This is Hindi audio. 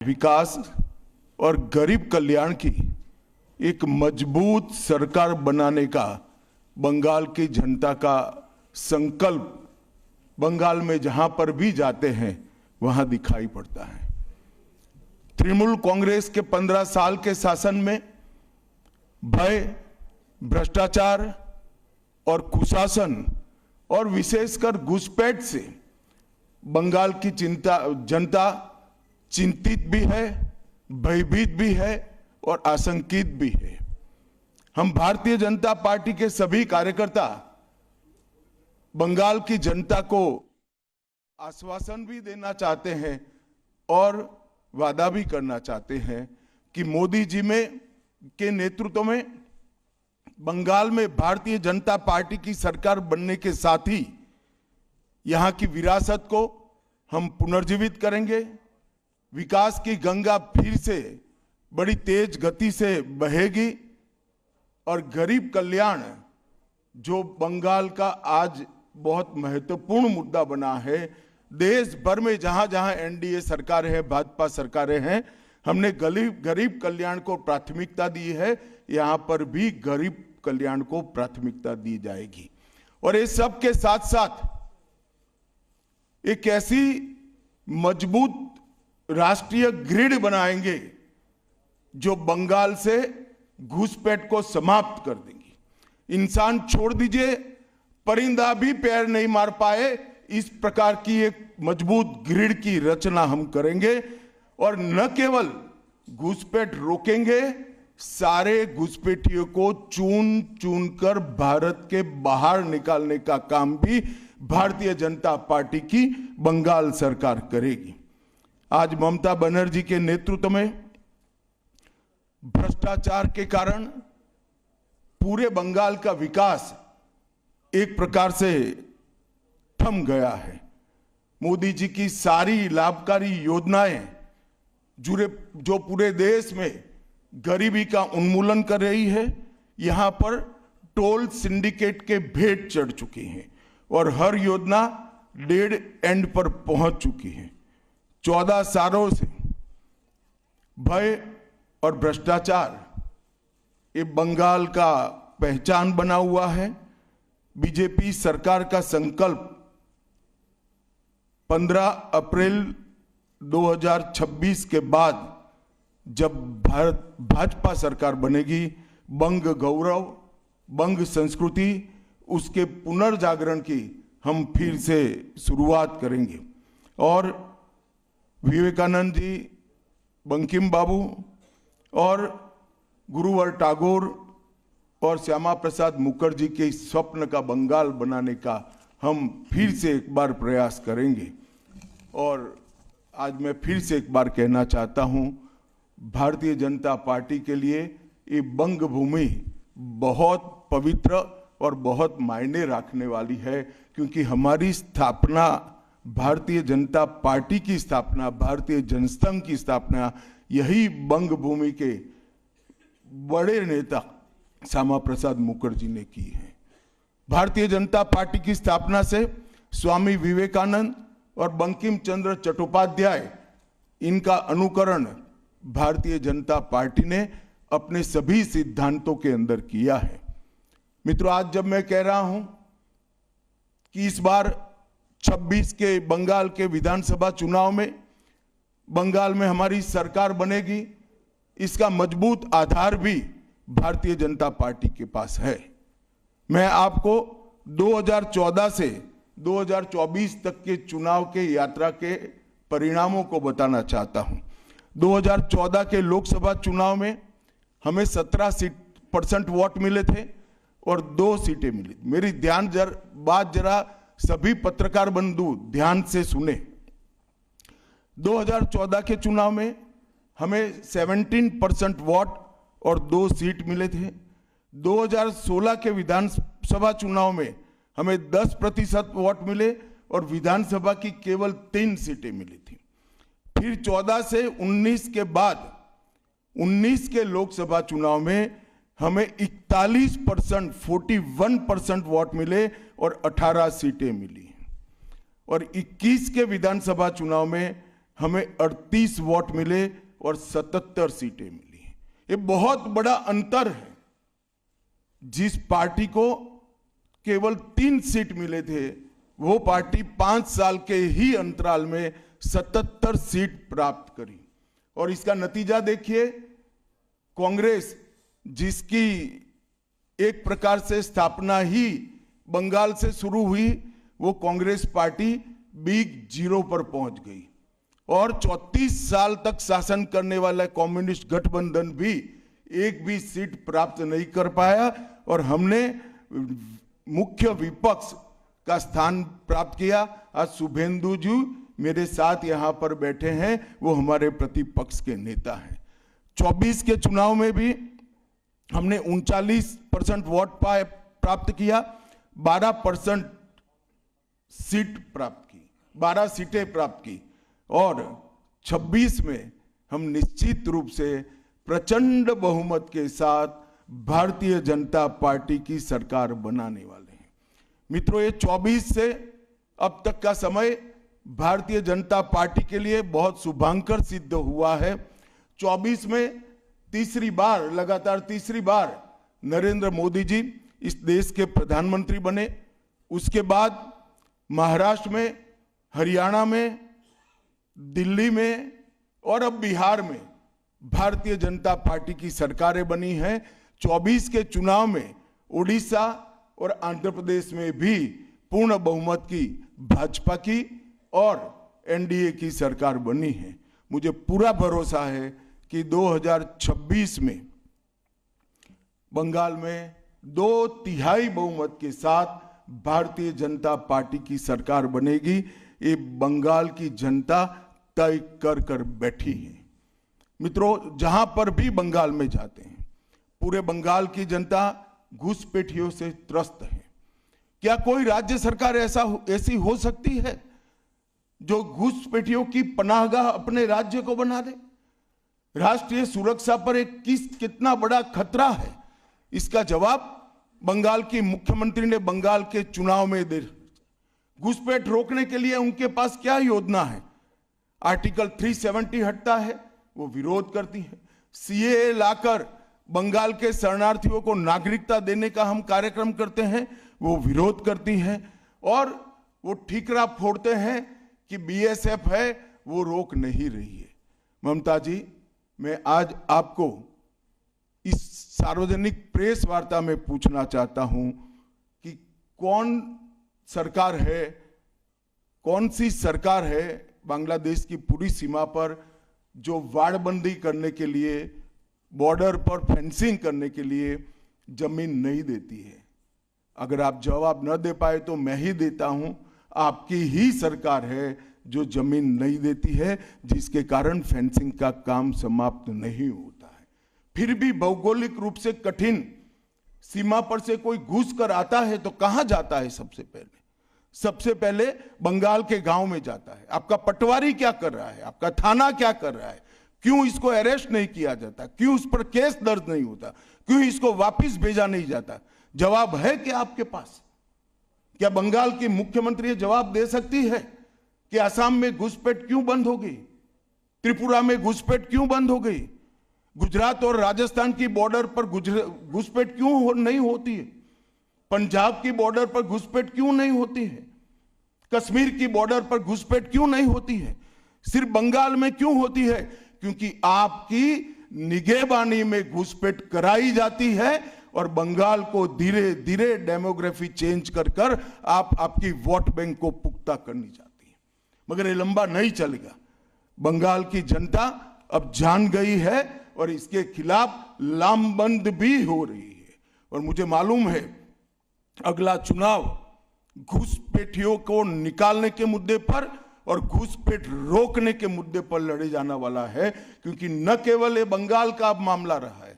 विकास और गरीब कल्याण की एक मजबूत सरकार बनाने का बंगाल की जनता का संकल्प बंगाल में जहां पर भी जाते हैं वहां दिखाई पड़ता है। तृणमूल कांग्रेस के 15 साल के शासन में भय, भ्रष्टाचार और कुशासन और विशेषकर घुसपैठ से बंगाल की जनता चिंतित भी है, भयभीत भी है और आशंकित भी है। हम भारतीय जनता पार्टी के सभी कार्यकर्ता बंगाल की जनता को आश्वासन भी देना चाहते हैं और वादा भी करना चाहते हैं कि मोदी जी के नेतृत्व में बंगाल में भारतीय जनता पार्टी की सरकार बनने के साथ ही यहां की विरासत को हम पुनर्जीवित करेंगे। विकास की गंगा फिर से बड़ी तेज गति से बहेगी और गरीब कल्याण जो बंगाल का आज बहुत महत्वपूर्ण मुद्दा बना है, देश भर में जहां जहां एनडीए सरकारें हैं, भाजपा सरकारें हैं, हमने गरीब कल्याण को प्राथमिकता दी है। यहां पर भी गरीब कल्याण को प्राथमिकता दी जाएगी और इस सब के साथ साथ एक ऐसी मजबूत राष्ट्रीय ग्रिड बनाएंगे जो बंगाल से घुसपैठ को समाप्त कर देंगी। इंसान छोड़ दीजिए, परिंदा भी पैर नहीं मार पाए, इस प्रकार की एक मजबूत ग्रिड की रचना हम करेंगे और न केवल घुसपैठ रोकेंगे, सारे घुसपैठियों को चुन चुन कर भारत के बाहर निकालने का काम भी भारतीय जनता पार्टी की बंगाल सरकार करेगी। आज ममता बनर्जी के नेतृत्व में भ्रष्टाचार के कारण पूरे बंगाल का विकास एक प्रकार से थम गया है। मोदी जी की सारी लाभकारी योजनाएं जो पूरे देश में गरीबी का उन्मूलन कर रही है, यहां पर टोल सिंडिकेट के भेंट चढ़ चुकी हैं और हर योजना डेड एंड पर पहुंच चुकी है। 14 सालों से भय और भ्रष्टाचार ये बंगाल का पहचान बना हुआ है। बीजेपी सरकार का संकल्प 15 अप्रैल 2026 के बाद जब भाजपा सरकार बनेगी, बंग गौरव, बंग संस्कृति, उसके पुनर्जागरण की हम फिर से शुरुआत करेंगे और विवेकानंद जी, बंकिम बाबू और गुरुवर टैगोर और श्यामा प्रसाद मुखर्जी के स्वप्न का बंगाल बनाने का हम फिर से एक बार प्रयास करेंगे। और आज मैं फिर से एक बार कहना चाहता हूं, भारतीय जनता पार्टी के लिए ये बंग भूमि बहुत पवित्र और बहुत मायने रखने वाली है, क्योंकि हमारी स्थापना, भारतीय जनता पार्टी की स्थापना, भारतीय जनसंघ की स्थापना यही बंग भूमि के बड़े नेता श्यामा प्रसाद मुखर्जी ने की है। भारतीय जनता पार्टी की स्थापना से स्वामी विवेकानंद और बंकिम चंद्र चट्टोपाध्याय, इनका अनुकरण भारतीय जनता पार्टी ने अपने सभी सिद्धांतों के अंदर किया है। मित्रों, आज जब मैं कह रहा हूं कि इस बार 26 के बंगाल के विधानसभा चुनाव में बंगाल में हमारी सरकार बनेगी, इसका मजबूत आधार भी भारतीय जनता पार्टी के पास है। मैं आपको 2014 से 2024 तक के चुनाव के यात्रा के परिणामों को बताना चाहता हूं। 2014 के लोकसभा चुनाव में हमें 17% वोट मिले थे और 2 सीटें मिली। मेरी बात जरा सभी पत्रकार बंधु ध्यान से सुने। 2014 के चुनाव में हमें 17% वोट और 2 सीट मिले थे। 2016 के विधानसभा चुनाव में हमें 10% वोट मिले और विधानसभा की केवल 3 सीटें मिली थी। फिर 14 से 19 के बाद 19 के लोकसभा चुनाव में हमें 41% वोट मिले और 18 सीटें मिली और 21 के विधानसभा चुनाव में हमें 38 वोट मिले और 77 सीटें मिली। ये बहुत बड़ा अंतर है। जिस पार्टी को केवल 3 सीट मिले थे, वो पार्टी 5 साल के ही अंतराल में 77 सीट प्राप्त करी। और इसका नतीजा देखिए, कांग्रेस जिसकी एक प्रकार से स्थापना ही बंगाल से शुरू हुई, वो कांग्रेस पार्टी बिग जीरो पर पहुंच गई। और 34 साल तक शासन करने वाला कम्युनिस्ट गठबंधन भी एक भी सीट प्राप्त नहीं कर पाया और हमने मुख्य विपक्ष का स्थान प्राप्त किया। आज शुभेंदु जी मेरे साथ यहां पर बैठे हैं, वो हमारे प्रतिपक्ष के नेता हैं। 24 के चुनाव में भी हमने 39% वोट प्राप्त किया, 12% सीट प्राप्त की, 12 सीटें प्राप्त की। और 26 में हम निश्चित रूप से प्रचंड बहुमत के साथ भारतीय जनता पार्टी की सरकार बनाने वाले हैं। मित्रों, ये 24 से अब तक का समय भारतीय जनता पार्टी के लिए बहुत शुभांकर सिद्ध हुआ है। 24 में लगातार तीसरी बार नरेंद्र मोदी जी इस देश के प्रधानमंत्री बने। उसके बाद महाराष्ट्र में, हरियाणा में, दिल्ली में और अब बिहार में भारतीय जनता पार्टी की सरकारें बनी हैं। 24 के चुनाव में उड़ीसा और आंध्र प्रदेश में भी पूर्ण बहुमत की भाजपा की और एनडीए की सरकार बनी है। मुझे पूरा भरोसा है कि 2026 में बंगाल में 2/3 बहुमत के साथ भारतीय जनता पार्टी की सरकार बनेगी। ये बंगाल की जनता तय कर कर बैठी है। मित्रों, जहां पर भी बंगाल में जाते हैं, पूरे बंगाल की जनता घुसपैठियों से त्रस्त है। क्या कोई राज्य सरकार ऐसी हो सकती है जो घुसपैठियों की पनाहगाह अपने राज्य को बना दे? राष्ट्रीय सुरक्षा पर कितना बड़ा खतरा है, इसका जवाब बंगाल की मुख्यमंत्री ने बंगाल के चुनाव में दे। घुसपैठ रोकने के लिए उनके पास क्या योजना है? आर्टिकल 370 हटता है, वो विरोध करती है। सीएए लाकर बंगाल के शरणार्थियों को नागरिकता देने का हम कार्यक्रम करते हैं, वो विरोध करती हैं। और वो ठीकरा फोड़ते हैं कि बीएसएफ है, वो रोक नहीं रही है। ममता जी, मैं आज आपको इस सार्वजनिक प्रेस वार्ता में पूछना चाहता हूं कि कौन सी सरकार है बांग्लादेश की पूरी सीमा पर जो वाड़बंदी करने के लिए, बॉर्डर पर फेंसिंग करने के लिए जमीन नहीं देती है? अगर आप जवाब न दे पाए तो मैं ही देता हूं। आपकी ही सरकार है जो जमीन नहीं देती है, जिसके कारण फेंसिंग का काम समाप्त नहीं होता है। फिर भी भौगोलिक रूप से कठिन सीमा पर से कोई घुस कर आता है तो कहां जाता है? सबसे पहले बंगाल के गांव में जाता है। आपका पटवारी क्या कर रहा है? आपका थाना क्या कर रहा है? क्यों इसको अरेस्ट नहीं किया जाता? क्यों उस पर केस दर्ज नहीं होता? क्यों इसको वापस भेजा नहीं जाता? जवाब है क्या आपके पास? क्या बंगाल की मुख्यमंत्री जवाब दे सकती है कि असम में घुसपैठ क्यों बंद हो गई? त्रिपुरा में घुसपैठ क्यों बंद हो गई? गुजरात और राजस्थान की बॉर्डर पर घुसपैठ क्यों नहीं होती है? पंजाब की बॉर्डर पर घुसपैठ क्यों नहीं होती है? कश्मीर की बॉर्डर पर घुसपैठ क्यों नहीं होती है? सिर्फ बंगाल में क्यों होती है? क्योंकि आपकी निगहबानी में घुसपैठ कराई जाती है और बंगाल को धीरे धीरे डेमोग्राफी चेंज कर आप आपकी वोट बैंक को पुख्ता करनी चाहती है। मगर ये लंबा नहीं चलेगा। बंगाल की जनता अब जान गई है और इसके खिलाफ लामबंद भी हो रही है। और मुझे मालूम है अगला चुनाव घुसपैठियों को निकालने के मुद्दे पर और घुसपैठ रोकने के मुद्दे पर लड़े जाने वाला है, क्योंकि न केवल ये बंगाल का अब मामला रहा है,